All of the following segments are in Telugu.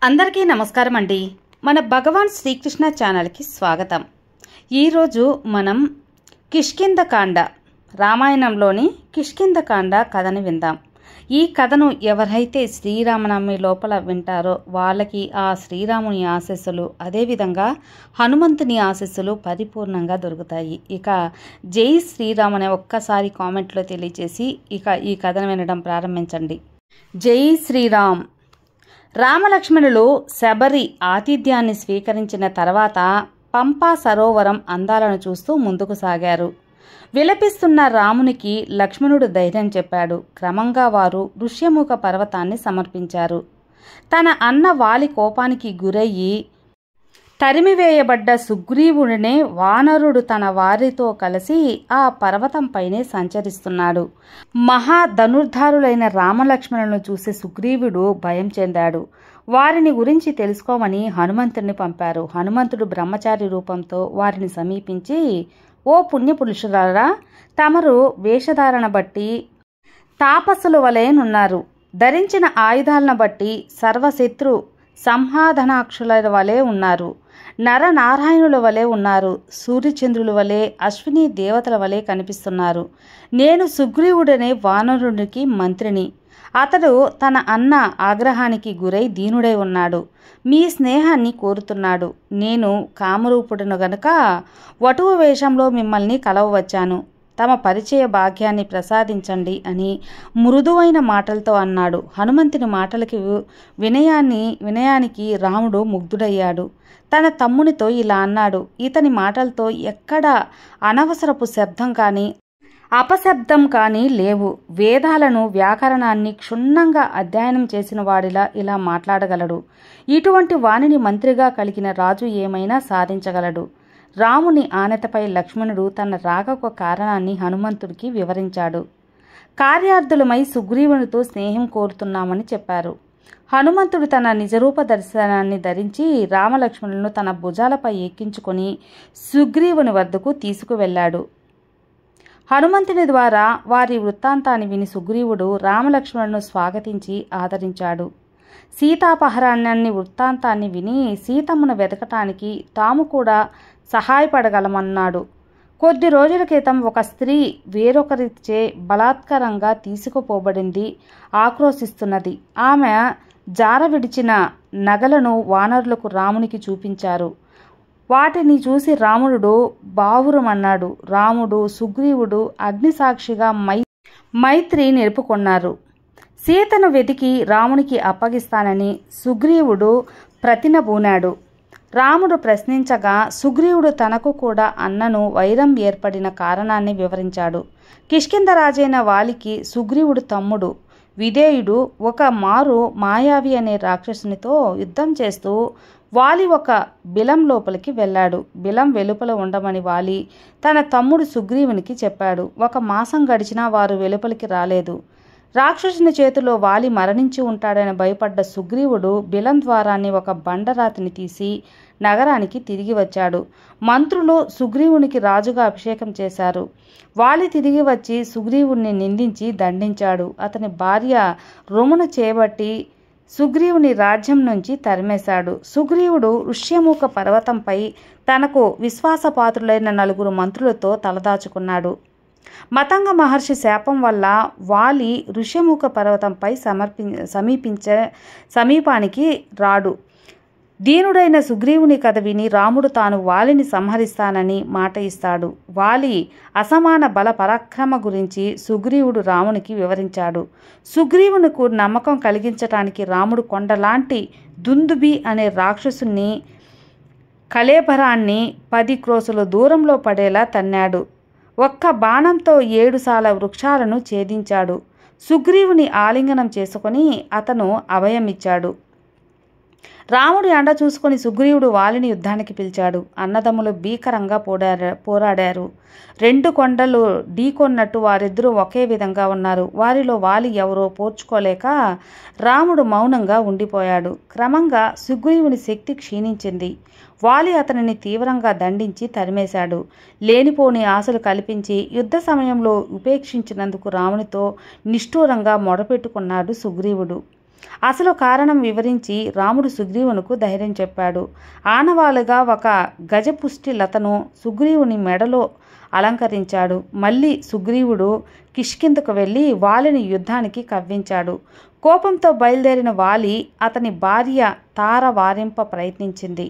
అందరికీ నమస్కారం అండి. మన భగవాన్ శ్రీకృష్ణ ఛానల్కి స్వాగతం. ఈరోజు మనం కిష్కింధకాండ, రామాయణంలోని కిష్కింధకాండ కథని విందాం. ఈ కథను ఎవరైతే శ్రీరామనవమి లోపల వింటారో వాళ్ళకి ఆ శ్రీరాముని ఆశీస్సులు, అదేవిధంగా హనుమంతుని ఆశీస్సులు పరిపూర్ణంగా దొరుకుతాయి. ఇక జై శ్రీరామ్ అనే ఒక్కసారి కామెంట్లో తెలియజేసి ఇక ఈ కథను వినడం ప్రారంభించండి. జై శ్రీరామ్. రామలక్ష్మణులు శబరి ఆతిథ్యాన్ని స్వీకరించిన తర్వాత పంపా సరోవరం అందాలను చూస్తూ ముందుకు సాగారు. విలపిస్తున్న రామునికి లక్ష్మణుడు ధైర్యం చెప్పాడు. క్రమంగా వారు ఋష్యముఖ పర్వతాన్ని సమర్పించారు. తన అన్న వాలి కోపానికి గురయ్యి తరిమివేయబడ్డ సుగ్రీవుడినే వానరుడు తన వారితో కలిసి ఆ పర్వతంపైనే సంచరిస్తున్నాడు. మహాధనుర్ధారులైన రామలక్ష్మణులను చూసి సుగ్రీవుడు భయం చెందాడు. వారిని గురించి తెలుసుకోమని హనుమంతుడిని పంపారు. హనుమంతుడు బ్రహ్మచారి రూపంతో వారిని సమీపించి, ఓ పుణ్యపురుషులారా, తమరు వేషధారణ బట్టి తాపస్సుల వలెనున్నారు. ధరించిన ఆయుధాలను బట్టి సర్వశత్రు సంహాధనాక్షుల వలె ఉన్నారు. నరనారాయణుల వలె ఉన్నారు. సూర్యచంద్రుల వలె, అశ్విని దేవతల వలె కనిపిస్తున్నారు. నేను సుగ్రీవుడనే వానరునికి మంత్రిని. అతడు తన అన్న ఆగ్రహానికి గురై దీనుడై ఉన్నాడు. మీ స్నేహాన్ని కోరుతున్నాడు. నేను కామరూపుడును గనుక వటువు వేషంలో మిమ్మల్ని కలవవచ్చాను. తమ పరిచయ భాగ్యాన్ని ప్రసాదించండి అని మృదువైన మాటలతో అన్నాడు. హనుమంతుని మాటలకి వినయానికి రాముడు ముగ్ధుడయ్యాడు. తన తమ్మునితో ఇలా అన్నాడు. ఇతని మాటలతో ఎక్కడ అనవసరపు శబ్దం కానీ అపశబ్దం కానీ లేవు. వేదాలను, వ్యాకరణాన్ని క్షుణ్ణంగా అధ్యయనం చేసిన వాడిలా ఇలా మాట్లాడగలడు. ఇటువంటి వాణిని మంత్రిగా కలిగిన రాజు ఏమైనా సాధించగలడు. రాముని ఆనతపై లక్ష్మణుడు తన రాకకు కారణాన్ని హనుమంతుడికి వివరించాడు. కార్యార్థులమై సుగ్రీవునితో స్నేహం కోరుతున్నామని చెప్పారు. హనుమంతుడు తన నిజరూప దర్శనాన్ని ధరించి రామలక్ష్మణులను తన భుజాలపై ఎక్కించుకొని సుగ్రీవుని వద్దకు తీసుకువెళ్ళాడు. హనుమంతుని ద్వారా వారి వృత్తాంతాన్ని విని సుగ్రీవుడు రామలక్ష్మణులను స్వాగతించి ఆదరించాడు. సీతాపహరణాన్ని వృత్తాంతాన్ని విని సీతమ్మను వెతకటానికి తాము కూడా సహాయపడగలమన్నాడు. కొద్ది రోజుల క్రితం ఒక స్త్రీ వేరొకరిచే బలాత్కారంగా తీసుకుపోబడింది. ఆక్రోశిస్తున్నది. ఆమె జార విడిచిన నగలను వానరులకు రామునికి చూపించారు. వాటిని చూసి రాముడు బావురమన్నాడు. రాముడు, సుగ్రీవుడు అగ్నిసాక్షిగా మైత్రి నిలుపుకొన్నారు. సీతను వెతికి రామునికి అప్పగిస్తానని సుగ్రీవుడు ప్రతినబూనాడు. రాముడు ప్రశ్నించగా సుగ్రీవుడు తనకు కూడా అన్నను వైరం ఏర్పడిన కారణాన్ని వివరించాడు. కిష్కింధరాజైన వాలికి సుగ్రీవుడు తమ్ముడు విధేయుడు ఒక మారు మాయావి అనే రాక్షసునితో యుద్ధం చేస్తూ వాలి ఒక బిలం లోపలికి వెళ్ళాడు. బిలం వెలుపల ఉండమని వాలి తన తమ్ముడు సుగ్రీవునికి చెప్పాడు. 1 మాసం గడిచినా వారు వెలుపలికి రాలేదు. రాక్షసుని చేతిలో వాలి మరణించి ఉంటాడని భయపడ్డ సుగ్రీవుడు బిలం ద్వారాన్ని ఒక బండరాతిని తీసి నగరానికి తిరిగి వచ్చాడు. మంత్రులు సుగ్రీవునికి రాజుగా అభిషేకం చేశారు. వాలి తిరిగి వచ్చి సుగ్రీవుణ్ణి నిందించి దండించాడు. అతని భార్య రుమను చేపట్టి సుగ్రీవుని రాజ్యం నుంచి తరిమేశాడు. సుగ్రీవుడు ఋష్యముఖ పర్వతంపై తనకు విశ్వాసపాత్రులైన 4 మంత్రులతో తలదాచుకున్నాడు. మతంగ మహర్షి శాపం వల్ల వాలి ఋష్యముఖ పర్వతంపై సమీపానికి రాడు. దీనుడైన సుగ్రీవుని కథ విని రాముడు తాను వాలిని సంహరిస్తానని మాట ఇస్తాడు. వాలి అసమాన బల పరాక్రమ గురించి సుగ్రీవుడు రామునికి వివరించాడు. సుగ్రీవునికి నమ్మకం కలిగించటానికి రాముడు కొండలాంటి దుందుబి అనే రాక్షసుని కళేబరాన్ని 10 క్రోసుల దూరంలో పడేలా తన్నాడు. ఒక్క బాణంతో 7 సాల వృక్షాలను ఛేదించాడు. సుగ్రీవుని ఆలింగనం చేసుకొని అతను అభయమిచ్చాడు. రాముడి అండ చూసుకొని సుగ్రీవుడు వాలిని యుద్ధానికి పిలిచాడు. అన్నదమ్ములు భీకరంగా పోరాడారు. 2 కొండలు ఢీకొన్నట్టు వారిద్దరూ ఒకే విధంగా ఉన్నారు. వారిలో వాలి ఎవరో పోర్చుకోలేక రాముడు మౌనంగా ఉండిపోయాడు. క్రమంగా సుగ్రీవుని శక్తి క్షీణించింది. వాలి అతనిని తీవ్రంగా దండించి తరిమేశాడు. లేనిపోని ఆశలు కల్పించి యుద్ధ సమయంలో ఉపేక్షించినందుకు రామునితో నిష్ఠూరంగా మొరపెట్టుకున్నాడు సుగ్రీవుడు. అసలు కారణం వివరించి రాముడు సుగ్రీవునకు ధైర్యం చెప్పాడు. ఆనవాలుగా ఒక గజపుష్టి లతను సుగ్రీవుని మెడలో అలంకరించాడు. మళ్ళీ సుగ్రీవుడు కిష్కిందకు వెళ్ళి వాలిని యుద్ధానికి కవ్వించాడు. కోపంతో బయలుదేరిన వాలి అతని భార్య తార వారింప ప్రయత్నించింది.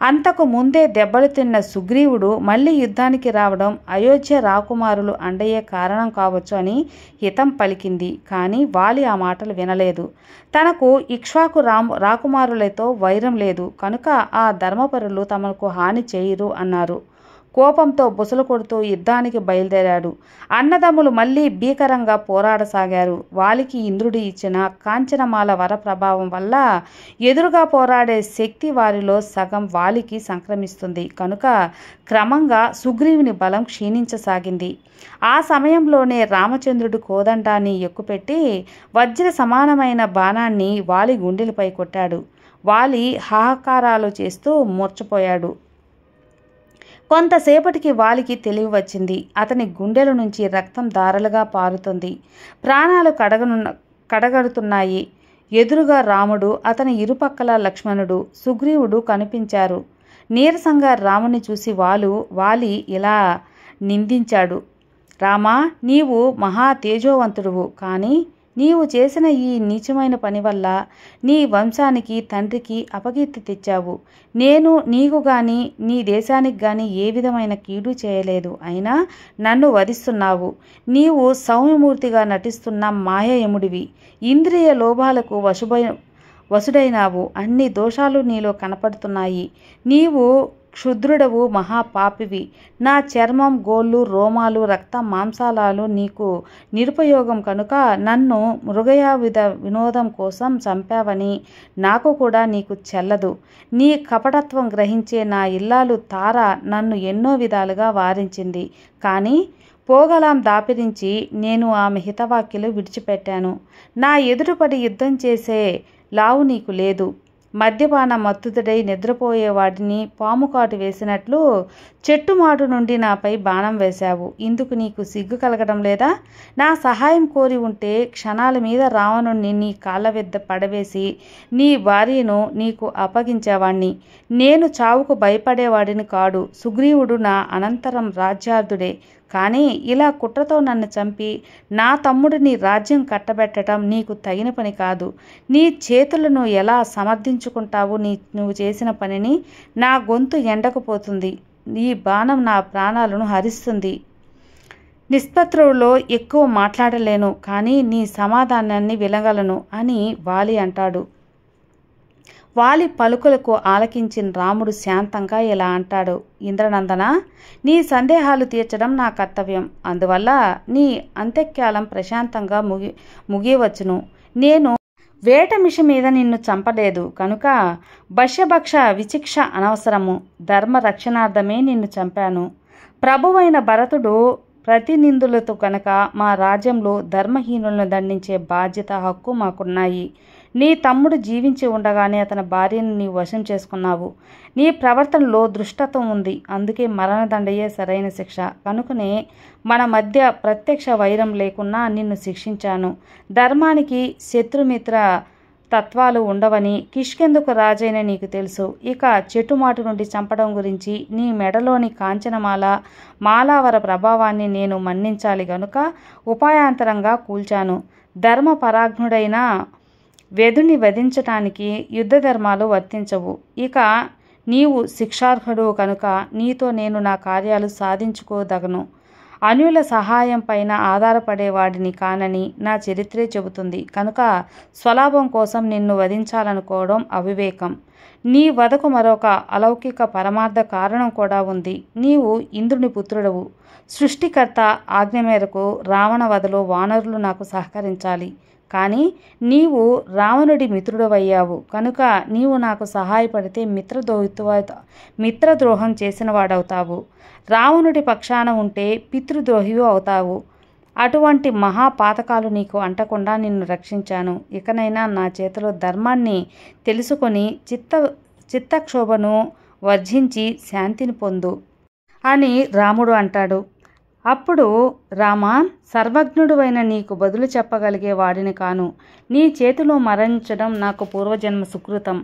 అంతకు ముందే దెబ్బలు తిన్న సుగ్రీవుడు మళ్ళీ యుద్ధానికి రావడం అయోధ్య రాకుమారులు అండయ్యే కారణం కావచ్చు అని హితం పలికింది. కానీ వాలి ఆ మాటలు వినలేదు. తనకు ఇక్ష్వాకు రాకుమారులతో వైరం లేదు కనుక ఆ ధర్మపరులు తమకు హాని చేయరు అన్నారు. కోపంతో బుసలు కొడుతూ యుద్ధానికి బయలుదేరాడు. అన్నదమ్ములు మళ్ళీ భీకరంగా పోరాడసాగారు. వాలికి ఇంద్రుడు ఇచ్చిన కాంచనమాల వర ప్రభావం వల్ల ఎదురుగా పోరాడే శక్తి వారిలో సగం వాలికి సంక్రమిస్తుంది కనుక క్రమంగా సుగ్రీవుని బలం క్షీణించసాగింది. ఆ సమయంలోనే రామచంద్రుడు కోదండాన్ని ఎక్కుపెట్టి వజ్ర సమానమైన బాణాన్ని వాలి గుండెలపై కొట్టాడు. వాలి హాహాకారాలు చేస్తూ మూర్ఛపోయాడు. కొంతసేపటికి వాలికి తెలివి వచ్చింది. అతని గుండెల నుంచి రక్తం ధారలుగా పారుతుంది. ప్రాణాలు కడగడుతున్నాయి. ఎదురుగా రాముడు, అతని ఇరుపక్కల లక్ష్మణుడు, సుగ్రీవుడు కనిపించారు. నీరసంగా రాముని చూసి వాలి ఇలా నిందించాడు. రామా, నీవు మహా తేజోవంతుడువు. కానీ నీవు చేసిన ఈ నీచమైన పని వల్ల నీ వంశానికి తండ్రికి అపకీర్తి తెచ్చావు. నేను నీకు గాని నీ దేశానికి గాని ఏ విధమైన కీడు చేయలేదు. అయినా నన్ను వధిస్తున్నావు. నీవు సౌమ్యమూర్తిగా నటిస్తున్న మాయయముడివి. ఇంద్రియ లోభాలకు వశుడైనావు. అన్ని దోషాలు నీలో కనపడుతున్నాయి. నీవు క్షుద్రుడవు, మహాపాపివి. నా చర్మం, గోళ్ళు, రోమాలు, రక్త మాంసాలాలు నీకు నిరుపయోగం కనుక నన్ను మృగయా వినోదం కోసం చంపావని నాకు కూడా నీకు చెల్లదు. నీ కపటత్వం గ్రహించే నా ఇల్లాలు తార నన్ను ఎన్నో విధాలుగా వారించింది. కానీ పోగలాం దాపిరించి నేను ఆమె హితవాక్యలు విడిచిపెట్టాను. నా ఎదురుపడి యుద్ధం చేసే లావు నీకు లేదు. మద్యపాన మత్తుతుడై నిద్రపోయేవాడిని పాము కాటు వేసినట్లు చెట్టుమాటు నుండి నాపై బాణం వేశావు. ఇందుకు నీకు సిగ్గు కలగడం లేదా? నా సహాయం కోరి ఉంటే క్షణాల మీద రావణుణ్ణి నీ కాళ్ళ వెద్ద పడవేసి నీ భార్యను నీకు అప్పగించేవాణ్ణి. నేను చావుకు భయపడేవాడిని కాడు. సుగ్రీవుడు నా అనంతరం రాజ్యార్థుడే. కానీ ఇలా కుట్రతో నన్ను చంపి నా తమ్ముడిని రాజ్యం కట్టబెట్టడం నీకు తగిన పని కాదు. నీ చేతులను ఎలా సమర్థించుకుంటావు? నువ్వు చేసిన పనిని నా గొంతు ఎండకపోతుంది. ఈ బాణం నా ప్రాణాలను హరిస్తుంది. నిష్పత్రువులో ఎక్కువ మాట్లాడలేను, కానీ నీ సమాధానాన్ని వినగలను అని వాలి అంటాడు. వాలి పలుకులకు ఆలకించిన రాముడు శాంతంగా ఇలా అంటాడు. ఇంద్రనందన, నీ సందేహాలు తీర్చడం నా కర్తవ్యం. అందువల్ల నీ అంత్యకాలం ప్రశాంతంగా ముగియవచ్చును. నేను వేటమిష మీద నిన్ను చంపలేదు కనుక భక్ష్యభక్ష విచిక్ష అనవసరము. ధర్మ రక్షణార్థమే నిన్ను చంపాను. ప్రభువైన భరతుడు ప్రతినిందులతో కనుక మా రాజ్యంలో ధర్మహీనులను దండించే బాధ్యత, హక్కు మాకున్నాయి. నీ తమ్ముడు జీవించి ఉండగానే అతని భార్యను నీవు వశం చేసుకున్నావు. నీ ప్రవర్తనలో దుష్టత్వం ఉంది. అందుకే మరణదండయే సరైన శిక్ష. కనుకనే మన మధ్య ప్రత్యక్ష వైరం లేకున్నా నిన్ను శిక్షించాను. ధర్మానికి శత్రుమిత్ర తత్వాలు ఉండవని కిష్కిందకు రాజైన నీకు తెలుసు. ఇక చెట్టుమాటు నుండి చంపడం గురించి నీ మెడలోని కాంచనమాల మాలావర ప్రభావాన్ని నేను మన్నించాలి గనుక ఉపాయాంతరంగా కూల్చాను. ధర్మపరాజ్ఞుడైన వెదుని వధించటానికి యుద్ధ ధర్మాలు వర్తించవు. ఇక నీవు శిక్షార్హుడు కనుక నీతో నేను నా కార్యాలు సాధించుకోదగను. అన్యుల సహాయం పైన ఆధారపడేవాడిని కానని నా చరిత్రే చెబుతుంది. కనుక స్వలాభం కోసం నిన్ను వధించాలనుకోవడం అవివేకం. నీ వధకు మరొక అలౌకిక పరమార్థ కారణం కూడా ఉంది. నీవు ఇంద్రుని పుత్రుడవు. సృష్టికర్త ఆజ్ఞ మేరకు రావణ వధలో వానరులు నాకు సహకరించాలి. కానీ నీవు రావణుడి మిత్రుడవయ్యావు కనుక నీవు నాకు సహాయపడితే మిత్రద్రోహం చేసిన వాడవుతావు. రావణుడి పక్షాన ఉంటే పితృద్రోహివు అవుతావు. అటువంటి మహాపాతకాలు నీకు అంటకుండా నిన్ను రక్షించాను. ఇకనైనా నా చేతిలో ధర్మాన్ని తెలుసుకొని చిత్తక్షోభను వర్జించి శాంతిని పొందు అని రాముడు అంటాడు. అప్పుడు రామా, సర్వజ్ఞుడువైన నీకు బదులు చెప్పగలిగే వాడిని కాను. నీ చేతిలో మరణించడం నాకు పూర్వజన్మ సుకృతం.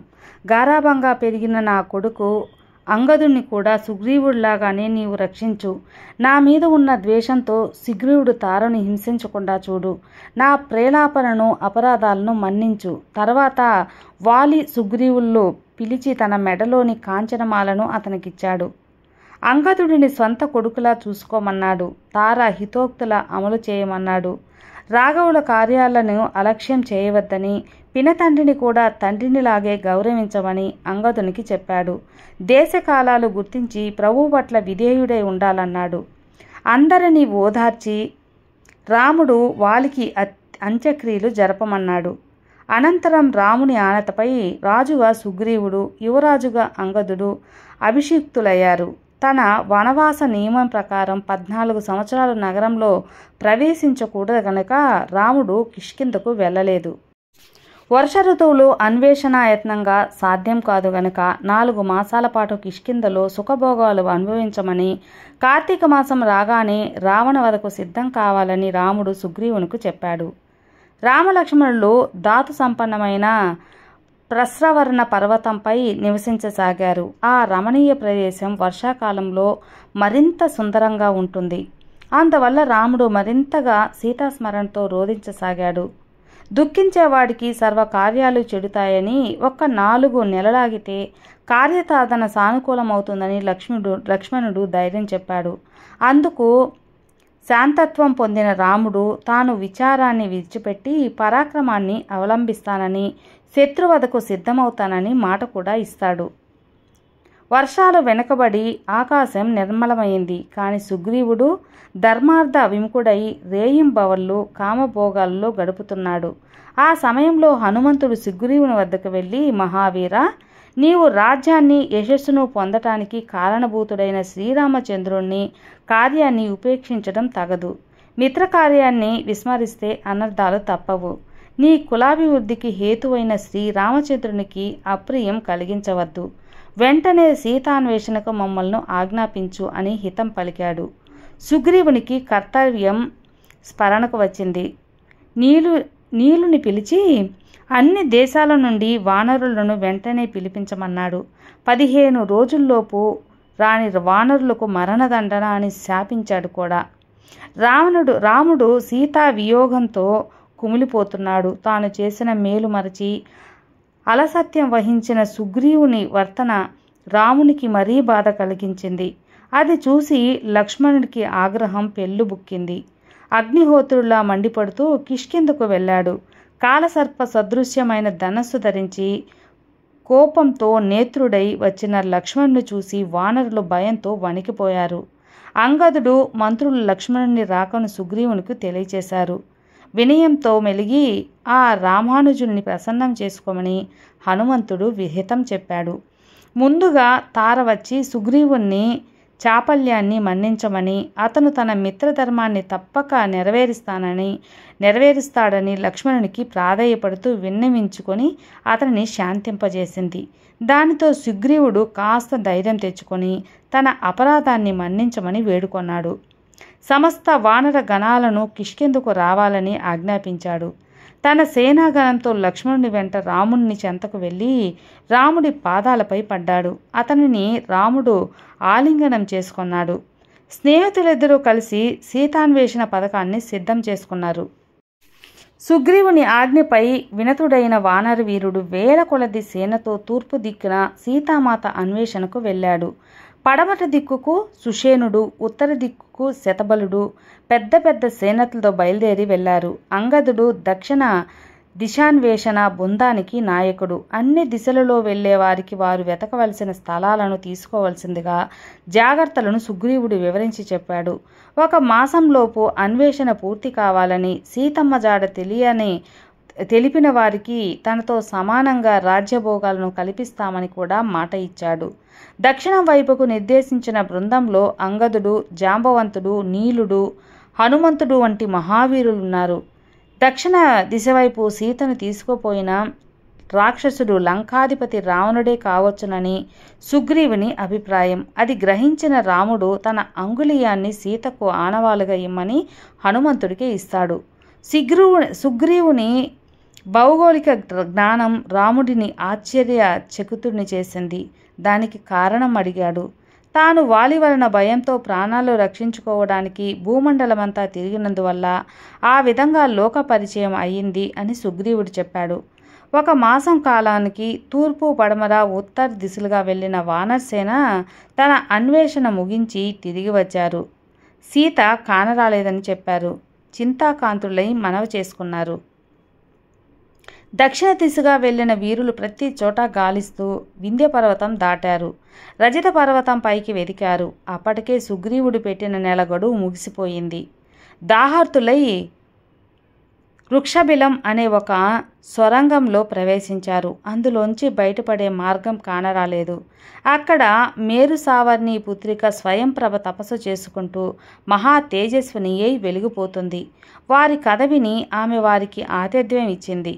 గారాభంగా పెరిగిన నా కొడుకు అంగదుణ్ణి కూడా సుగ్రీవుడిలాగానే నీవు రక్షించు. నా మీద ఉన్న ద్వేషంతో సుగ్రీవుడు తారను హింసించకుండా చూడు. నా ప్రేలాపనను అపరాధాలను మన్నించు. తర్వాత వాలి సుగ్రీవుల్లో పిలిచి తన మెడలోని కాంచనమాలను అతనికిచ్చాడు. అంగదుడిని స్వంత కొడుకులా చూసుకోమన్నాడు. తార హితోక్తుల అమలు చేయమన్నాడు. రాఘవుల కార్యాలను అలక్ష్యం చేయవద్దని, పినతండ్రిని కూడా తండ్రినిలాగే గౌరవించమని అంగదునికి చెప్పాడు. దేశకాలాలు గుర్తించి ప్రభువు పట్ల విధేయుడై ఉండాలన్నాడు. అందరినీ ఓదార్చి రాముడు వాలికి అంత్యక్రియలు జరపమన్నాడు. అనంతరం రాముని ఆనతపై రాజుగా సుగ్రీవుడు, యువరాజుగా అంగదుడు అభిషిక్తులయ్యారు. తన వనవాస నియమం ప్రకారం 14 సంవత్సరాలు నగరంలో ప్రవేశించకూడదు గనక రాముడు కిష్కింధకు వెళ్ళలేదు. వర్ష ఋతువులో అన్వేషణాయత్నంగా సాధ్యం కాదు గనక 4 మాసాల పాటు కిష్కింధలో సుఖభోగాలు అనుభవించమని, కార్తీక మాసం రాగానే రావణ వధకు సిద్ధం కావాలని రాముడు సుగ్రీవునికి చెప్పాడు. రామలక్ష్మణులు ధాతు సంపన్నమైన ప్రస్రవర్ణ పర్వతంపై నివసించసాగారు. ఆ రమణీయ ప్రదేశం వర్షాకాలంలో మరింత సుందరంగా ఉంటుంది. అందువల్ల రాముడు మరింతగా సీతాస్మరణతో రోధించసాగాడు. దుఃఖించేవాడికి సర్వకార్యాలు చెడుతాయని, ఒక్క 4 నెలలాగితే కార్యసాధన సానుకూలమవుతుందని లక్ష్మణుడు ధైర్యం చెప్పాడు. అందుకు శాంతత్వం పొందిన రాముడు తాను విచారాన్ని విడిచిపెట్టి పరాక్రమాన్ని అవలంబిస్తానని, శత్రువధకు సిద్ధమవుతానని మాట కూడా ఇస్తాడు. వర్షాలు వెనకబడి ఆకాశం నిర్మలమైంది. కాని సుగ్రీవుడు ధర్మార్థ విముఖుడై రేయింబవళ్ళు కామభోగాల్లో గడుపుతున్నాడు. ఆ సమయంలో హనుమంతుడు సుగ్రీవుని వద్దకు వెళ్ళి, మహావీర, నీవు రాజ్యాన్ని యశస్సును పొందటానికి కారణభూతుడైన శ్రీరామచంద్రుణ్ణి కార్యాన్ని ఉపేక్షించడం తగదు. మిత్రకార్యాన్ని విస్మరిస్తే అనర్థాలు తప్పవు. నీ కులాభివృద్ధికి హేతువైన శ్రీరామచంద్రునికి అప్రియం కలిగించవద్దు. వెంటనే సీతాన్వేషణకు మమ్మల్ని ఆజ్ఞాపించు అని హితం పలికాడు. సుగ్రీవునికి కర్తవ్యం స్మరణకు వచ్చింది. నీలుని పిలిచి అన్ని దేశాల నుండి వానరులను వెంటనే పిలిపించమన్నాడు. 15 రోజుల్లోపు రాని వానరులకు మరణదండన అని శాపించాడు కూడా. రాముడు సీతా వియోగంతో కుమిలిపోతున్నాడు. తాను చేసిన మేలు మరచి అలసత్యం వహించిన సుగ్రీవుని వర్తన రామునికి మరీ బాధ కలిగించింది. అది చూసి లక్ష్మణుడికి ఆగ్రహం పెళ్ళుబుక్కింది. అగ్నిహోత్రులా మండిపడుతూ కిష్కింధకు వెళ్ళాడు. కాలసర్ప సదృశ్యమైన ధనస్సు ధరించి కోపంతో నేత్రుడై వచ్చిన లక్ష్మణుని చూసి వానరులు భయంతో వణికిపోయారు. అంగదుడు, మంత్రులు లక్ష్మణుని రాకను సుగ్రీవునికి తెలియచేశారు. వినయంతో మెలిగి ఆ రామానుజుల్ని ప్రసన్నం చేసుకోమని హనుమంతుడు విహితం చెప్పాడు. ముందుగా తార వచ్చి సుగ్రీవుణ్ణి చాపల్యాన్ని మన్నించమని, అతను తన మిత్రధర్మాన్ని తప్పక నెరవేరుస్తాడని లక్ష్మణునికి ప్రాధేయపడుతూ విన్నవించుకొని అతనిని శాంతింపజేసింది. దానితో సుగ్రీవుడు కాస్త ధైర్యం తెచ్చుకొని తన అపరాధాన్ని మన్నించమని వేడుకొన్నాడు. సమస్త వానర గణాలను కిష్కింధకు రావాలని ఆజ్ఞాపించాడు. తన సేనాగణంతో లక్ష్మణుని వెంట రాముని చెంతకు వెళ్ళి రాముడి పాదాలపై పడ్డాడు. అతనిని రాముడు ఆలింగనం చేసుకున్నాడు. స్నేహితులిద్దరూ కలిసి సీతాన్వేషణ పథకాన్ని సిద్ధం చేసుకున్నారు. సుగ్రీవుని ఆజ్ఞపై వినతుడైన వానర వీరుడు వేల కొలది సేనతో తూర్పు దిక్కున సీతామాత అన్వేషణకు వెళ్ళాడు. పడమటి దిక్కుకు సుషేనుడు, ఉత్తర దిక్కుకు శతబలుడు పెద్ద పెద్ద సేనలతో బయలుదేరి వెళ్లారు. అంగదుడు దక్షిణ దిశాన్వేషణ బృందానికి నాయకుడు. అన్ని దిశలలో వెళ్లే వారికి వారు వెతకవలసిన స్థలాలను తీసుకోవలసిందిగా జాగ్రత్తలను సుగ్రీవుడు వివరించి చెప్పాడు. 1 మాసంలోపు అన్వేషణ పూర్తి కావాలని, సీతమ్మ జాడ తెలిపిన వారికి తనతో సమానంగా రాజ్యభోగాలను కల్పిస్తామని కూడా మాట ఇచ్చాడు. దక్షిణం వైపుకు నిర్దేశించిన బృందంలో అంగదుడు, జాంబవంతుడు, నీలుడు, హనుమంతుడు వంటి మహావీరులున్నారు. దక్షిణ దిశ వైపు సీతను తీసుకుపోయిన రాక్షసుడు లంకాధిపతి రావణుడే కావచ్చునని సుగ్రీవుని అభిప్రాయం. అది గ్రహించిన రాముడు తన అంగుళీయాన్ని సీతకు ఆనవాలుగా ఇమ్మని హనుమంతుడికి ఇస్తాడు. సుగ్రీవుని భౌగోళిక జ్ఞానం రాముడిని ఆశ్చర్యచకితుడిని చేసింది. దానికి కారణం అడిగాడు. తాను వాలి వలన భయంతో ప్రాణాలు రక్షించుకోవడానికి భూమండలమంతా తిరిగినందువల్ల ఆ విధంగా లోక పరిచయం అయ్యింది అని సుగ్రీవుడు చెప్పాడు. 1 మాసం కాలానికి తూర్పు పడమర ఉత్తర దిశలుగా వెళ్ళిన వానరసేన తన అన్వేషణ ముగించి తిరిగి వచ్చారు. సీత కానరాలేదని చెప్పారు. చింతాకాంతులై మనవి చేసుకున్నారు. దక్షిణ దిశగా వెళ్ళిన వీరులు ప్రతి చోట గాలిస్తూ వింధ్య పర్వతం దాటారు. రజిత పర్వతం పైకి వెదికారు. అప్పటికే సుగ్రీవుడు పెట్టిన నెల గడువు ముగిసిపోయింది. దాహార్తులై వృక్షబిలం అనే ఒక సొరంగంలో ప్రవేశించారు. అందులోంచి బయటపడే మార్గం కానరాలేదు. అక్కడ మేరు సావర్ణి పుత్రిక స్వయంప్రభ తపస్సు చేసుకుంటూ మహా తేజస్విని అయి వెలిగిపోతుంది. వారి కథ విని ఆమె వారికి ఆతిథ్యం ఇచ్చింది.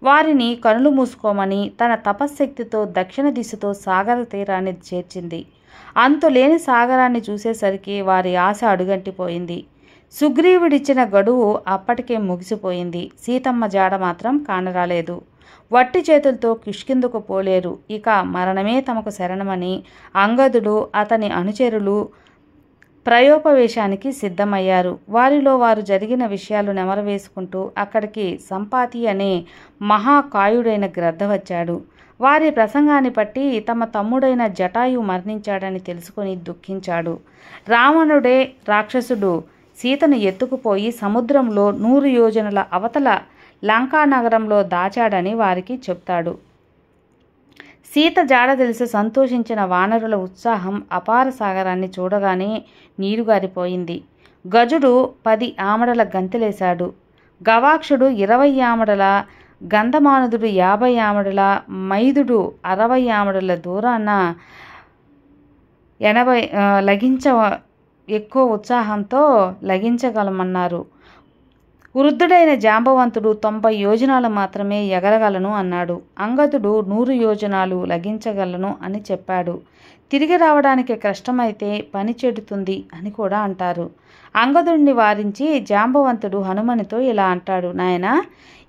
వారిని కనులు మూసుకోమని తన తపశ్శక్తితో దక్షిణ దిశతో సాగర తీరాన్ని చేర్చింది. అంతులేని సాగరాన్ని చూసేసరికి వారి ఆశ అడుగంటిపోయింది. సుగ్రీవుడిచ్చిన గడువు అప్పటికే ముగిసిపోయింది. సీతమ్మ జాడ మాత్రం కానరాలేదు. వట్టి చేతులతో కిష్కిందుకు పోలేరు. ఇక మరణమే తమకు శరణమని అంగదుడు అతని అనుచరులు ప్రయోపవేశానికి సిద్ధమయ్యారు. వారిలో వారు జరిగిన విషయాలు నెమరవేసుకుంటూ అక్కడికి సంపాతి అనే మహాకాయుడైన గ్రద్ద వచ్చాడు. వారి ప్రసంగాన్ని బట్టి తమ తమ్ముడైన జటాయు మరణించాడని తెలుసుకొని దుఃఖించాడు. రావణుడే రాక్షసుడు సీతను ఎత్తుకుపోయి సముద్రంలో 100 యోజనల అవతల లంకానగరంలో దాచాడని వారికి చెప్తాడు. సీత జాడ తెలిసి సంతోషించిన వానరుల ఉత్సాహం అపార సాగరాన్ని చూడగానే నీరుగారిపోయింది. గజుడు 10 ఆమడల గంతెలేశాడు. గవాక్షుడు 20 ఆమడల, గంధమానుదుడు 50 ఆమడల, మైదుడు 60 ఆమడల దూరాన 80 ఎక్కువ ఉత్సాహంతో లగించగలమన్నారు. వృద్ధుడైన జాంబవంతుడు 90 యోజనాలు మాత్రమే ఎగరగలను అన్నాడు. అంగదుడు 100 యోజనాలు లగించగలను అని చెప్పాడు. తిరిగి రావడానికి కష్టమైతే పని చెడుతుంది అని కూడా అంటారు. అంగదుడిని వారించి జాంబవంతుడు హనుమనితో ఇలా అంటాడు. నాయనా,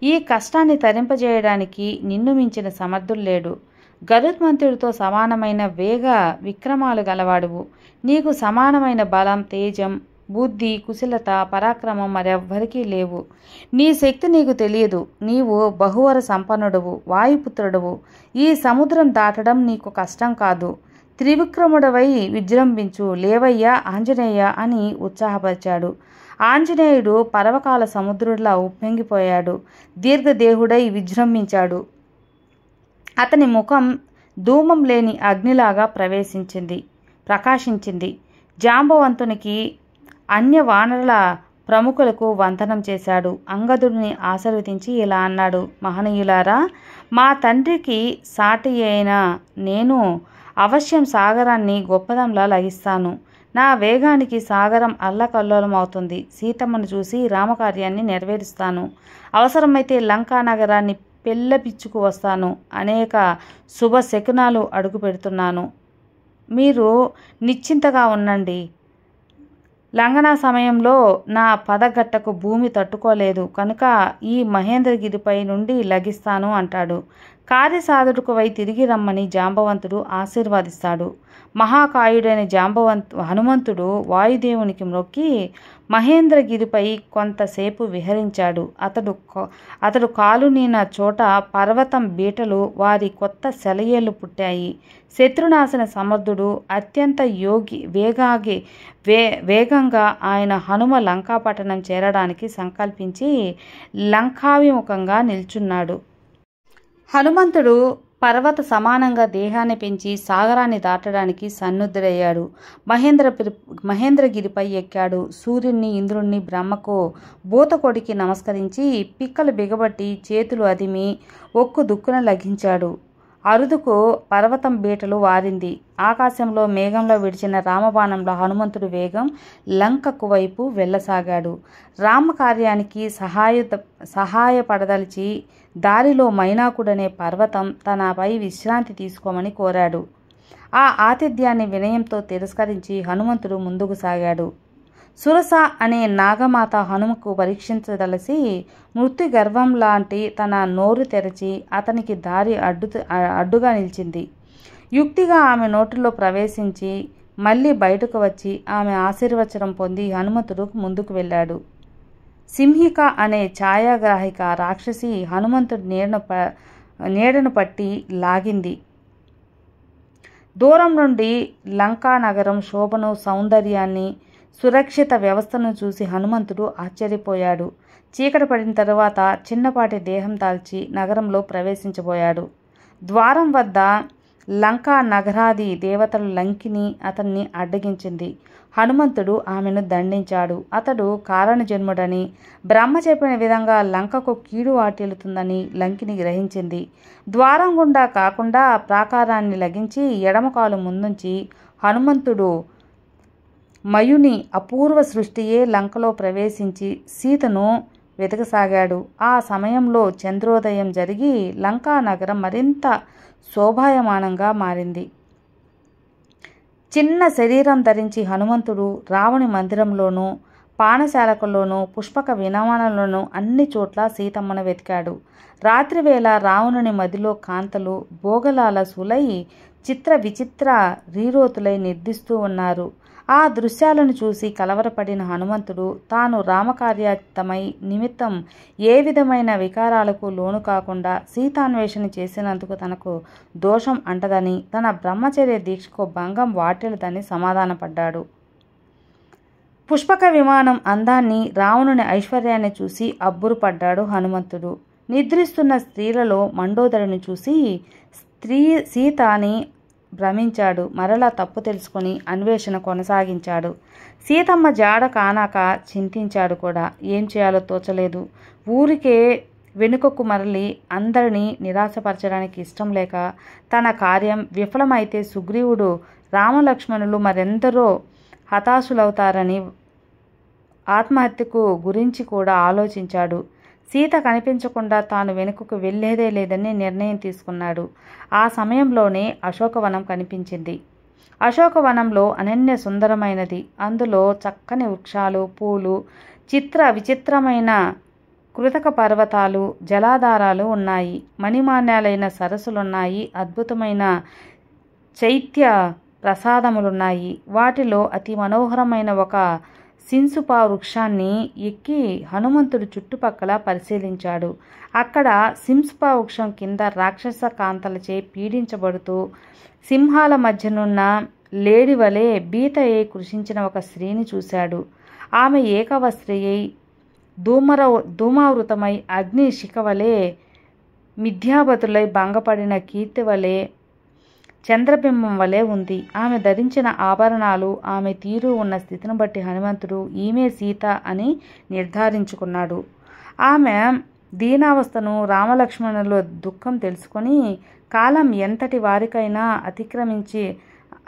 ఈ కష్టాన్ని తరింపజేయడానికి నిన్ను మించిన సమర్థుడు లేడు. గరుత్మంతుడితో సమానమైన వేగ విక్రమాలు గలవాడువు. నీకు సమానమైన బలం, తేజం, బుద్ధి, కుశలత, పరాక్రమం మరెవ్వరికీ లేవు. నీ శక్తి నీకు తెలియదు. నీవు బహువర సంపన్నుడవు, వాయుపుత్రుడవు. ఈ సముద్రం దాటడం నీకు కష్టం కాదు. త్రివిక్రముడవై విజృంభించు, లేవయ్యా ఆంజనేయ అని ఉత్సాహపరిచాడు. ఆంజనేయుడు పర్వకాల సముద్రుడిలా ఉప్పొంగిపోయాడు. దీర్ఘదేహుడై విజృంభించాడు. అతని ముఖం ధూమం లేని అగ్నిలాగా ప్రకాశించింది. జాంబవంతునికి అన్య వానరుల ప్రముఖులకు వందనం చేశాడు. అంగదుడిని ఆశీర్వదించి ఇలా అన్నాడు. మహనీయులారా, మా తండ్రికి సాటి అయిన నేను అవశ్యం సాగరాన్ని గొప్పదంలా లగిస్తాను. నా వేగానికి సాగరం అల్లకల్లోలం అవుతుంది. సీతమ్మను చూసి రామకార్యాన్ని నెరవేరుస్తాను. అవసరమైతే లంకా నగరాన్ని పెళ్ళపిచ్చుకు వస్తాను. అనేక శుభ శకునాలు అడుగు పెడుతున్నాను. మీరు నిశ్చింతగా ఉండండి. లంఘన సమయంలో నా పదగట్టకు భూమి తట్టుకోలేదు కనుక ఈ మహేంద్రగిరిపై నుండి లగిస్తాను అంటాడు. కార్యసాధకుడు వై తిరిగి రమ్మని జాంబవంతుడు ఆశీర్వదిస్తాడు. మహాకాయుడైన హనుమంతుడు వాయుదేవునికి మ్రొక్కి మహేంద్రగిరిపై కొంతసేపు విహరించాడు. అతడు కాలునీన చోట పర్వతం బీటలు వారి కొత్త సెలయేళ్లు పుట్టాయి. శత్రునాశన సమర్థుడు, అత్యంత వేగంగా ఆయన హనుమ లంకాపట్టణం చేరడానికి సంకల్పించి లంకాభిముఖంగా నిల్చున్నాడు. హనుమంతుడు పర్వత సమానంగా దేహాన్ని పెంచి సాగరాన్ని దాటడానికి సన్నుద్ధుడయ్యాడు. మహేంద్రగిరిపై ఎక్కాడు. సూర్యుణ్ణి, ఇంద్రుణ్ణి, బ్రహ్మకు, భూతకొడికి నమస్కరించి పిక్కలు బిగబట్టి చేతులు అదిమి ఒక్కు దుక్కున లఘించాడు. అరుదుకు పర్వతం బీటలు వారింది. ఆకాశంలో మేఘంలో విడిచిన రామబాణంలో హనుమంతుడు వేగం లంకకు వైపు వెళ్ళసాగాడు. రామకార్యానికి సహాయపడదలిచి దారిలో మైనాకుడనే పర్వతం తనపై విశ్రాంతి తీసుకోమని కోరాడు. ఆ ఆతిథ్యాన్ని వినయంతో తిరస్కరించి హనుమంతుడు ముందుకు సాగాడు. సురస అనే నాగమాత హనుమకు పరీక్షించదలసి మృత్యు గర్వం లాంటి తన నోరు తెరచి అతనికి దారి అడ్డుగా నిలిచింది. యుక్తిగా ఆమె నోటిలో ప్రవేశించి మళ్ళీ బయటకు వచ్చి ఆమె ఆశీర్వచనం పొంది హనుమంతుడు ముందుకు వెళ్ళాడు. సింహిక అనే ఛాయాగ్రాహిక రాక్షసి హనుమంతుడి నీడను పట్టి లాగింది. దూరం నుండి లంకా నగరం శోభను, సౌందర్యాన్ని, సురక్షిత వ్యవస్థను చూసి హనుమంతుడు ఆశ్చర్యపోయాడు. చీకటి పడిన తరువాత చిన్నపాటి దేహం దాల్చి నగరంలో ప్రవేశించబోయాడు. ద్వారం వద్ద లంకా నగరాది దేవతలు లంకిని అతన్ని అడ్డగించింది. హనుమంతుడు ఆమెను దండించాడు. అతడు కారణజన్ముడని, బ్రహ్మ చెప్పిన విధంగా లంకకు కీడు వాటిల్లుతుందని లంకిని గ్రహించింది. ద్వారం గుండా కాకుండా ప్రాకారాన్ని లగించి ఎడమకాలు ముందుంచి హనుమంతుడు మయుని అపూర్వ సృష్టియే లంకలో ప్రవేశించి సీతను వెతకసాగాడు. ఆ సమయంలో చంద్రోదయం జరిగి లంకా నగరం మరింత శోభాయమానంగా మారింది. చిన్న శరీరం ధరించి హనుమంతుడు రావణి మందిరంలోనూ, పానశాలకుల్లోనూ, పుష్పక విమానంలోనూ అన్ని చోట్ల సీతమ్మను వెతికాడు. రాత్రివేళ రావణుని మదిలో కాంతలు భోగలాల సులై చిత్ర విచిత్ర రీరోతులై నిర్దిస్తూ ఉన్నారు. ఆ దృశ్యాలను చూసి కలవరపడిన హనుమంతుడు తాను రామకార్యార్థమై నిమిత్తం ఏ విధమైన వికారాలకు లోను కాకుండా సీతాన్వేషణ చేసినందుకు తనకు దోషం అంటదని, తన బ్రహ్మచర్య దీక్షకు భంగం వాటిల్లదని సమాధానపడ్డాడు. పుష్పక విమానం అందాన్ని, రావణుని ఐశ్వర్యాన్ని చూసి అబ్బురుపడ్డాడు హనుమంతుడు. నిద్రిస్తున్న స్త్రీలలో మండోదరిని చూసి సీతాని భ్రమించాడు. మరలా తప్పు తెలుసుకుని అన్వేషణ కొనసాగించాడు. సీతమ్మ జాడ కానాక చింతించాడు కూడా. ఏం చేయాలో తోచలేదు. ఊరికే వెనుకకు మరలి అందరినీ నిరాశపరచడానికి ఇష్టం లేక తన కార్యం విఫలమైతే సుగ్రీవుడు, రామలక్ష్మణులు మరెందరో హతాశులవుతారని ఆత్మహత్యకు గురించి కూడా ఆలోచించాడు. సీత కనిపించకుండా తాను వెనుకకు వెళ్లేదే లేదని నిర్ణయం తీసుకున్నాడు. ఆ సమయంలోనే అశోకవనం కనిపించింది. అశోకవనంలో అనన్య సుందరమైనది. అందులో చక్కని వృక్షాలు, పూలు, విచిత్రమైన కృతక పర్వతాలు, జలాధారాలు ఉన్నాయి. మణిమాన్యాలైన సరస్సులున్నాయి. అద్భుతమైన చైత్య ప్రసాదములున్నాయి. వాటిలో అతి మనోహరమైన ఒక సింసుపా వృక్షాన్ని ఎక్కి హనుమంతుడు చుట్టుపక్కల పరిశీలించాడు. అక్కడ సింసుపా వృక్షం కింద రాక్షస కాంతలచే పీడించబడుతూ సింహాల మధ్యనున్న లేడి వలె బీతయ్యై కృషించిన ఒక స్త్రీని చూశాడు. ఆమె ఏకవస్త్రయై ధూమావృతమై అగ్ని శిఖవలే మిథ్యాబతులై భంగపడిన కీర్తి వలె చంద్రబింబం వలె ఉంది. ఆమె ధరించిన ఆభరణాలు, ఆమె తీరు ఉన్న స్థితిని బట్టి హనుమంతుడు ఈమె సీత అని నిర్ధారించుకున్నాడు. ఆమె దీనావస్థను, రామలక్ష్మణుల దుఃఖం తెలుసుకొని కాలం ఎంతటి వారికైనా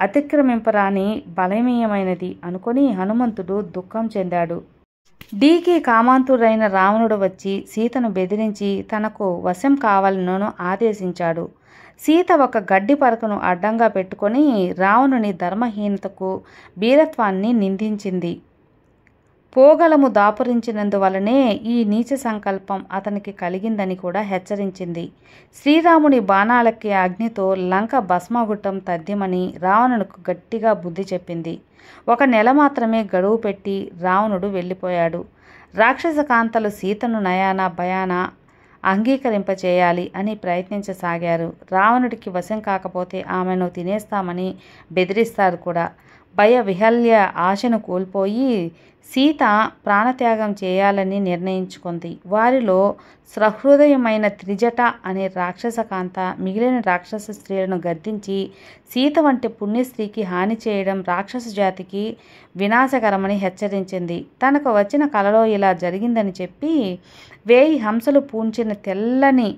అతిక్రమింపరాని బలమీయమైనది అనుకొని హనుమంతుడు దుఃఖం చెందాడు. డీకి కామాంతుడైన రావణుడు వచ్చి సీతను బెదిరించి తనకు వశం కావాలను ఆదేశించాడు. సీత ఒక గడ్డి పరకను అడ్డంగా పెట్టుకొని రావణుని ధర్మహీనతకు, బీరత్వాన్ని నిందించింది. పోగలము దాపురించినందువలనే ఈ నీచ సంకల్పం అతనికి కలిగిందని కూడా హెచ్చరించింది. శ్రీరాముని బాణాలకి అగ్నితో లంక భస్మగుట్టం తథ్యమని రావణునికి గట్టిగా బుద్ధి చెప్పింది. 1 నెల మాత్రమే గడువు పెట్టి రావణుడు వెళ్ళిపోయాడు. రాక్షస కాంతలు సీతను నయాన భయాన అంగీకరింపచేయాలి అని ప్రయత్నించసాగారు. రావణుడికి వశం కాకపోతే ఆమెను తినేస్తామని బెదిరిస్తారు కూడా. భయ విహల్య ఆశను కోల్పోయి సీత ప్రాణత్యాగం చేయాలని నిర్ణయించుకుంది. వారిలో సహృదయమైన త్రిజట అనే రాక్షసకాంత మిగిలిన రాక్షస స్త్రీలను గద్దించి సీత వంటి పుణ్యస్త్రీకి హాని చేయడం రాక్షస జాతికి వినాశకరమని హెచ్చరించింది. తనకు వచ్చిన కలలో ఇలా జరిగిందని చెప్పి 1000 హంసలు పూంచిన తెల్లని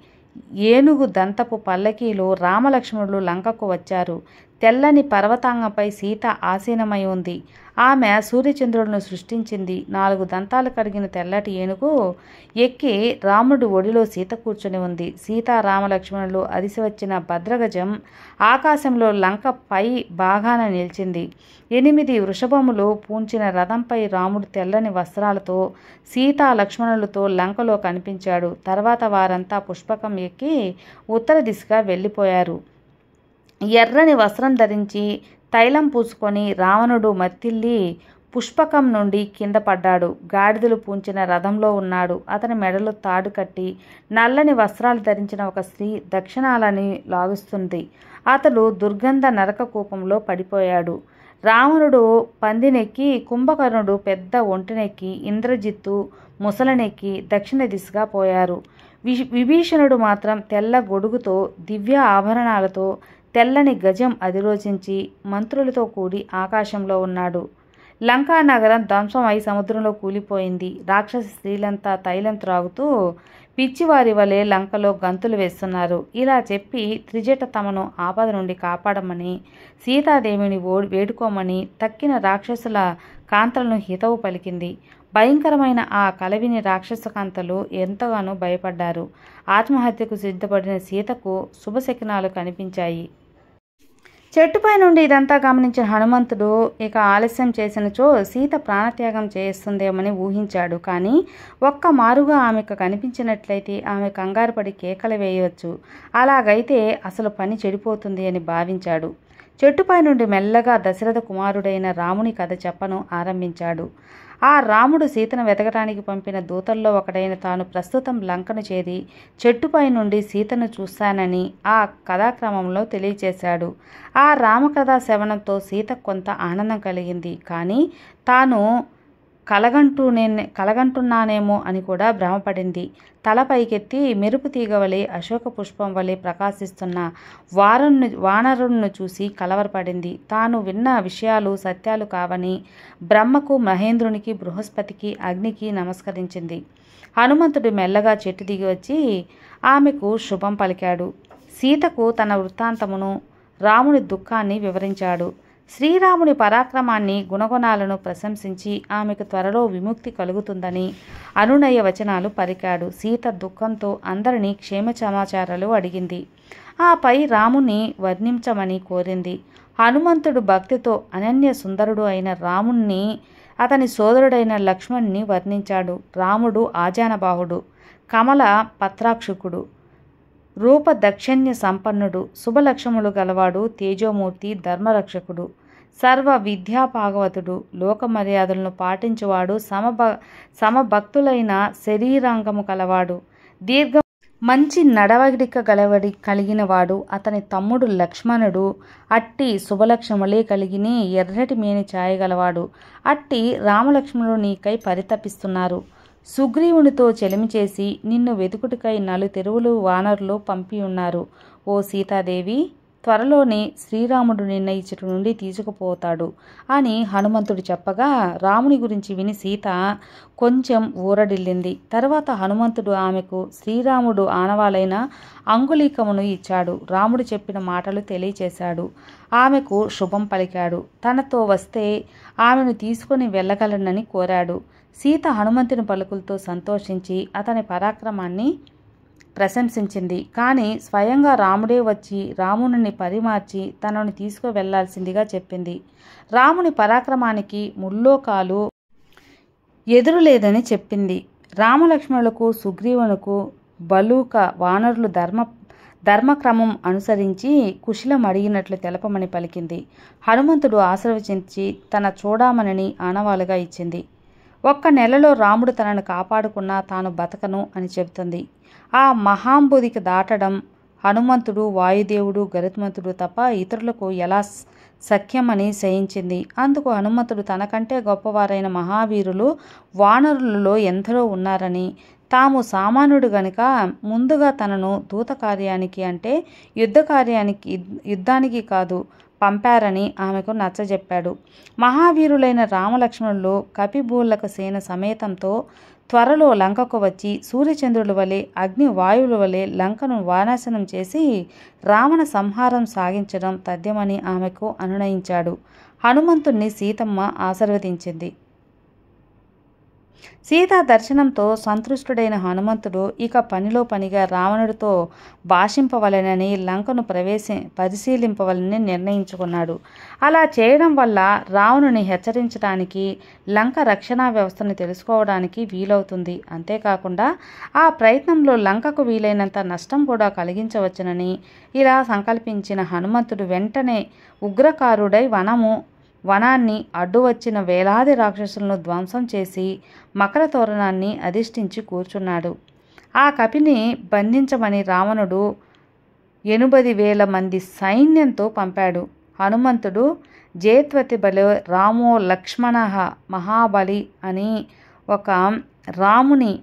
ఏనుగు దంతపు పల్లకీలో రామలక్ష్మణులు లంకకు వచ్చారు. తెల్లని పర్వతాంగంపై సీత ఆసీనమై ఉంది. ఆమె సూర్యచంద్రులను సృష్టించింది. 4 దంతాలు కలిగిన తెల్లటి ఏనుగు ఎక్కి రాముడి ఒడిలో సీత కూర్చుని ఉంది. సీతా రామలక్ష్మణులు అదిసి వచ్చిన భద్రగజం ఆకాశంలో లంక పై భాగాన నిలిచింది. 8 వృషభములు పూంచిన రథంపై రాముడు తెల్లని వస్త్రాలతో సీతా లక్ష్మణులతో లంకలో కనిపించాడు. తర్వాత వారంతా పుష్పకం ఎక్కి ఉత్తర దిశగా వెళ్ళిపోయారు. ఎర్రని వస్త్రం ధరించి తైలం పూసుకొని రావణుడు మత్తిల్లి పుష్పకం నుండి కింద పడ్డాడు. గాడిదలు పూంచిన రథంలో ఉన్నాడు. అతని మెడలో తాడు కట్టి నల్లని వస్త్రాలు ధరించిన ఒక స్త్రీ దక్షిణాలని లాగుస్తుంది. అతడు దుర్గంధ నరక కూపంలో పడిపోయాడు. రావణుడు పందినెక్కి, కుంభకర్ణుడు పెద్ద ఒంటినెక్కి, ఇంద్రజిత్తు ముసలనెక్కి దక్షిణ దిశగా పోయారు. విభీషణుడు మాత్రం తెల్ల గొడుగుతో దివ్య ఆభరణాలతో తెల్లని గజం అధిరోచించి మంత్రులతో కూడి ఆకాశంలో ఉన్నాడు. లంకా నగరం ధ్వంసమై సముద్రంలో కూలిపోయింది. రాక్షస స్త్రీలంతా తైలం త్రాగుతూ పిచ్చివారి వలె లంకలో గంతులు వేస్తున్నారు. ఇలా చెప్పి త్రిజట తమను ఆపద నుండి కాపాడమని సీతాదేవిని వేడుకోమని తక్కిన రాక్షసుల కాంతలను హితవు పలికింది. భయంకరమైన ఆ కలవిని రాక్షస కాంతలు ఎంతగానో భయపడ్డారు. ఆత్మహత్యకు సిద్ధపడిన సీతకు శుభశకునాలు కనిపించాయి. చెట్టుపై నుండి ఇదంతా గమనించిన హనుమంతుడు ఇక ఆలస్యం చేసినచో సీత ప్రాణత్యాగం చేస్తుందేమని ఊహించాడు. కానీ ఒక్క మారుగా ఆమెకు కనిపించినట్లయితే ఆమె కంగారు పడి కేకలు వేయవచ్చు. అలాగైతే అసలు పని చెడిపోతుంది అని భావించాడు. చెట్టుపై నుండి మెల్లగా దశరథ కుమారుడైన రాముని కథ చెప్పను ఆరంభించాడు. ఆ రాముడు సీతను వెతకడానికి పంపిన దూతల్లో ఒకడైన తాను ప్రస్తుతం లంకను చేరి చెట్టుపై నుండి సీతను చూస్తానని ఆ కథాక్రమంలో తెలియచేశాడు. ఆ రామకథా శ్రవణంతో సీత కొంత ఆనందం కలిగింది. కానీ తాను కలగంటున్నానేమో అని కూడా భ్రమపడింది. తల పైకెత్తి మెరుపు తీగ వలె అశోక పుష్పం వలె ప్రకాశిస్తున్న వానరుణ్ణి చూసి కలవరపడింది. తాను విన్న విషయాలు సత్యాలు కావని బ్రహ్మకు, మహేంద్రునికి, బృహస్పతికి, అగ్నికి నమస్కరించింది. హనుమంతుడు మెల్లగా చెట్టు దిగి వచ్చి ఆమెకు శుభం పలికాడు. సీతకు తన వృత్తాంతమును, రాముని దుఃఖాన్ని వివరించాడు. శ్రీరాముని పరాక్రమాన్ని, గుణగుణాలను ప్రశంసించి ఆమెకు త్వరలో విముక్తి కలుగుతుందని అనునయ వచనాలు పలికాడు. సీత దుఃఖంతో అందరినీ క్షేమ సమాచారాలు అడిగింది. ఆపై రాముని వర్ణించమని కోరింది. హనుమంతుడు భక్తితో అనన్య సుందరుడు అయిన రాముణ్ణి, అతని సోదరుడైన లక్ష్మణ్ణి వర్ణించాడు. రాముడు ఆజానబాహుడు, కమల పత్రాక్షుకుడు, రూప దక్షిణ్య సంపన్నుడు, శుభలక్షములు గలవాడు, తేజోమూర్తి, ధర్మరక్షకుడు, సర్వ విద్యాపాగవతుడు, లోక మర్యాదలను పాటించువాడు, సమభక్తులైన శరీరాంగము కలవాడు, మంచి నడవడిక కలిగినవాడు, అతని తమ్ముడు లక్ష్మణుడు అట్టి శుభలక్షములే కలిగిన ఎర్రటి మేని ఛాయగలవాడు. అట్టి రామలక్ష్మణుడు నీకై పరితపిస్తున్నారు. సుగ్రీవునితో చెలిమి చేసి నిన్ను వెతుకుటికై 4 తెరువులు వానరులు పంపి ఉన్నారు. ఓ సీతాదేవి, త్వరలోనే శ్రీరాముడు నిన్న ఇచ్చటి నుండి తీసుకుపోతాడు అని హనుమంతుడు చెప్పగా రాముని గురించి విని సీత కొంచెం ఊరడిల్లింది. తర్వాత హనుమంతుడు ఆమెకు శ్రీరాముడు ఆనవాలైన అంగుళీకమును ఇచ్చాడు. రాముడు చెప్పిన మాటలు తెలియచేశాడు. ఆమెకు శుభం పలికాడు. తనతో వస్తే ఆమెను తీసుకుని వెళ్ళగలనని కోరాడు. సీత హనుమంతుని పలుకులతో సంతోషించి అతని పరాక్రమాన్ని ప్రశంసించింది. కానీ స్వయంగా రాముడే వచ్చి రాముని పరిమార్చి తనను తీసుకువెళ్లాల్సిందిగా చెప్పింది. రాముని పరాక్రమానికి ముల్లోకాలు ఎదురులేదని చెప్పింది. రామలక్ష్మణులకు, సుగ్రీవునకు బలూక వానరులు ధర్మక్రమం అనుసరించి కుశలం అడిగినట్లు తెలపమని పలికింది. హనుమంతుడు ఆశీర్వచించి తన చూడామణిని ఆనవాలుగా ఇచ్చింది. 1 నెలలో రాముడు తనను కాపాడుకున్నా తాను బతకను అని చెబుతుంది. ఆ మహాంబుదికి దాటడం హనుమంతుడు, వాయుదేవుడు, గరుత్మంతుడు తప్ప ఇతరులకు ఎలా సఖ్యమని శయించింది. అందుకు హనుమంతుడు తనకంటే గొప్పవారైన మహావీరులు వానరులలో ఎందరో ఉన్నారని, తాము సామాన్యుడు గనుక ముందుగా తనను దూత కార్యానికి అంటే యుద్ధానికి కాదు పంపారని ఆమెకు నచ్చజెప్పాడు. మహావీరులైన రామలక్ష్మణులు కపిబూలక సేన సమేతంతో త్వరలో లంకకు వచ్చి సూర్యచంద్రుల వలె అగ్ని వాయువుల వలె లంకను వానాశనం చేసి రావణ సంహారం సాగించడం తథ్యమని ఆమెకు అనునయించాడు. హనుమంతుణ్ణి సీతమ్మ ఆశీర్వదించింది. సీతా దర్శనంతో సంతృష్టుడైన హనుమంతుడు ఇక పనిలో పనిగా రావణుడితో భాషింపవలెనని లంకను పరిశీలింపవలని నిర్ణయించుకున్నాడు. అలా చేయడం వల్ల రావణుని హెచ్చరించడానికి, లంక రక్షణా వ్యవస్థను తెలుసుకోవడానికి వీలవుతుంది. అంతేకాకుండా ఆ ప్రయత్నంలో లంకకు వీలైనంత నష్టం కూడా కలిగించవచ్చునని ఇలా సంకల్పించిన హనుమంతుడు వెంటనే ఉగ్రకారుడై వనాన్ని అడ్డు వచ్చిన వేలాది రాక్షసులను ధ్వంసం చేసి మకర తోరణాన్ని అధిష్ఠించి కూర్చున్నాడు. ఆ కపిని బంధించమని రావణుడు 80,000 మంది సైన్యంతో పంపాడు. హనుమంతుడు జేత్వతి బలి రామో లక్ష్మణ మహాబలి అని ఒక రాముని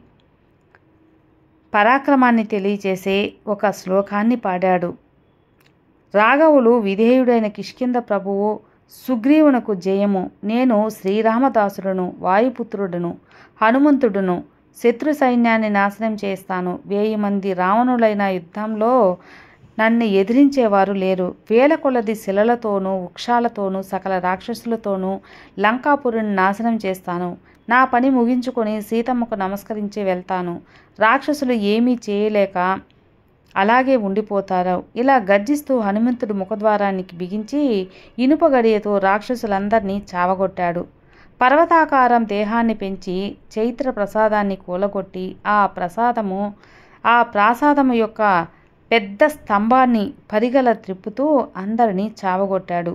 పరాక్రమాన్ని తెలియచేసే ఒక శ్లోకాన్ని పాడాడు. రాఘవులు విధేయుడైన కిష్కింధ ప్రభువు సుగ్రీవునకు జయము. నేను శ్రీరామదాసుడును, వాయుపుత్రుడును, హనుమంతుడును. శత్రు సైన్యాన్ని నాశనం చేస్తాను. 1000 మంది రావణులైన యుద్ధంలో నన్ను ఎదిరించేవారు లేరు. వేల కొలది శిలలతోనూ వృక్షాలతోనూ సకల రాక్షసులతోనూ లంకాపురిని నాశనం చేస్తాను. నా పని ముగించుకొని సీతమ్మకు నమస్కరించి వెళ్తాను. రాక్షసులు ఏమీ చేయలేక అలాగే ఉండిపోతారు. ఇలా గర్జిస్తూ హనుమంతుడు ముఖద్వారానికి బిగించి ఇనుప గడియతో రాక్షసులందరినీ చావగొట్టాడు. పర్వతాకారం దేహాన్ని పెంచి చైత్ర ప్రసాదాన్ని కూలగొట్టి ఆ ప్రాసాదము యొక్క పెద్ద స్తంభాన్ని పరిగల త్రిప్పుతూ అందరినీ చావగొట్టాడు.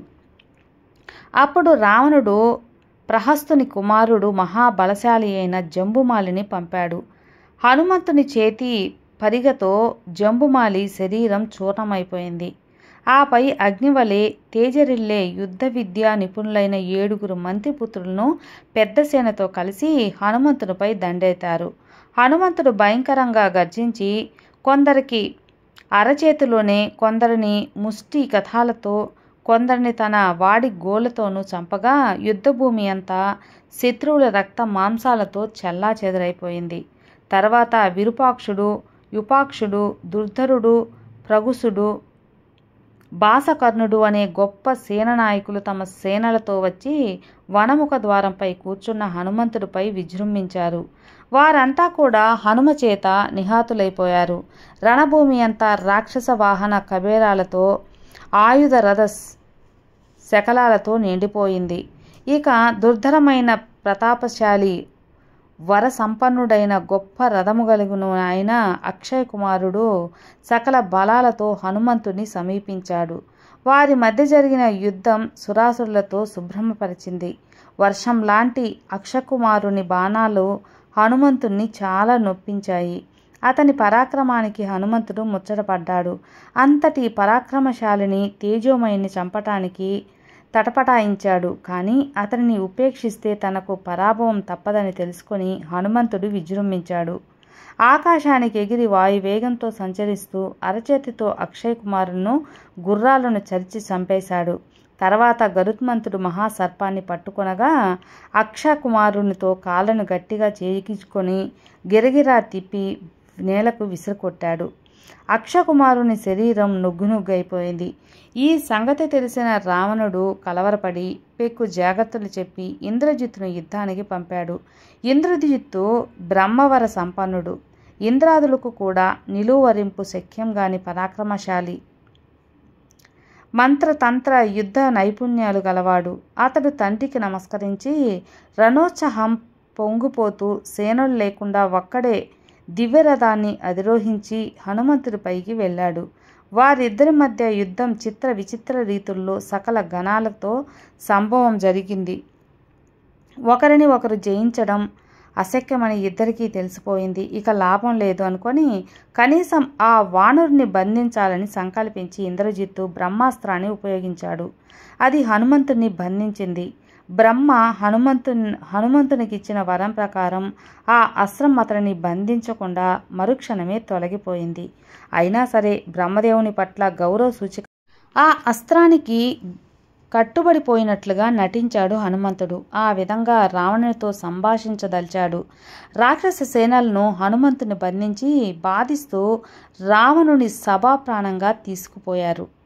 అప్పుడు రావణుడు ప్రహస్తుని కుమారుడు మహాబలశాలి అయిన జంబుమాలిని పంపాడు. హనుమంతుని చేతి పరిగతో జంబుమాలి శరీరం చూర్ణమైపోయింది. ఆపై అగ్నివలే తేజరిల్లే యుద్ధ విద్యా నిపుణులైన 7 మంత్రిపుత్రులను పెద్ద సేనతో కలిసి హనుమంతునిపై దండెత్తారు. హనుమంతుడు భయంకరంగా గర్జించి కొందరికి అరచేతిలోనే, కొందరిని ముష్టి కథాలతో, కొందరిని తన వాడి గోళ్లతోనూ చంపగా యుద్ధభూమి అంతా శత్రువుల రక్త మాంసాలతో చెల్లాచెదరైపోయింది. తర్వాత విరూపాక్షుడు, యుపాక్షుడు, దుర్ధరుడు, ప్రగుసుడు, బాసకర్ణుడు అనే గొప్ప సేననాయకులు తమ సేనలతో వచ్చి వనముఖ ద్వారంపై కూర్చున్న హనుమంతుడిపై విజృంభించారు. వారంతా కూడా హనుమ చేత నిహతులైపోయారు. రణభూమి అంతా రాక్షస వాహన కబేరాలతో, ఆయుధ రథ శకలాలతో నిండిపోయింది. ఇక దుర్ధరమైన ప్రతాపశాలి వర సంపన్నుడైన గొప్ప రథము కలిగిన ఆయన అక్షయ కుమారుడు సకల బలాలతో హనుమంతుని సమీపించాడు. వారి మధ్య జరిగిన యుద్ధం సురాసురులతో శుభ్రమపరిచింది. వర్షం లాంటి అక్షకుమారుని బాణాలు హనుమంతుణ్ణి చాలా నొప్పించాయి. అతని పరాక్రమానికి హనుమంతుడు ముచ్చటపడ్డాడు. అంతటి పరాక్రమశాలిని తేజోమయిని చంపటానికి తటపటాయించాడు. కానీ అతనిని ఉపేక్షిస్తే తనకు పరాభవం తప్పదని తెలుసుకొని హనుమంతుడు విజృంభించాడు. ఆకాశానికి ఎగిరి వాయువేగంతో సంచరిస్తూ అరచేతితో అక్షయ కుమారును గుర్రాలను చరిచి చంపేశాడు. తర్వాత గరుత్మంతుడు మహాసర్పాన్ని పట్టుకొనగా అక్షకుమారునితో కాళ్ళను గట్టిగా చేయించుకొని గిరగిరా తిప్పి నేలకు విసిరికొట్టాడు. అక్షకుమారుని శరీరం నుగ్గునుగ్గైపోయింది. ఈ సంగతి తెలిసిన రావణుడు కలవరపడి పెక్కు జాగ్రత్తలు చెప్పి ఇంద్రజిత్తును యుద్ధానికి పంపాడు. ఇంద్రజిత్తు బ్రహ్మవర సంపన్నుడు. ఇంద్రాదులకు కూడా నిలువరింపు శక్యంగాని పరాక్రమశాలి. మంత్రతంత్ర యుద్ధ నైపుణ్యాలు గలవాడు. అతడు తండ్రికి నమస్కరించి రణోత్సాహం పొంగిపోతూ సేనలు లేకుండా ఒక్కడే దివ్యరథాన్ని అధిరోహించి హనుమంతుడిపైకి వెళ్ళాడు. వారిద్దరి మధ్య యుద్ధం చిత్ర విచిత్ర రీతుల్లో సకల గణాలతో సంభవం జరిగింది. ఒకరిని ఒకరు జయించడం అశక్యమని ఇద్దరికీ తెలిసిపోయింది. ఇక లాభం లేదు అనుకొని కనీసం ఆ వానరుని బంధించాలని సంకల్పించి ఇంద్రజిత్తు బ్రహ్మాస్త్రాన్ని ఉపయోగించాడు. అది హనుమంతుని బంధించింది. బ్రహ్మ హనుమంతునికి ఇచ్చిన వరం ప్రకారం ఆ అస్త్రం అతనిని బంధించకుండా మరుక్షణమే తొలగిపోయింది. అయినా సరే బ్రహ్మదేవుని పట్ల గౌరవ సూచిక ఆ అస్త్రానికి కట్టుబడిపోయినట్లుగా నటించాడు హనుమంతుడు. ఆ విధంగా రావణునితో సంభాషించదలిచాడు. రాక్షస సేనలను హనుమంతుని బంధించి బాధిస్తూ రావణుని సభాప్రాణంగా తీసుకుపోయారు.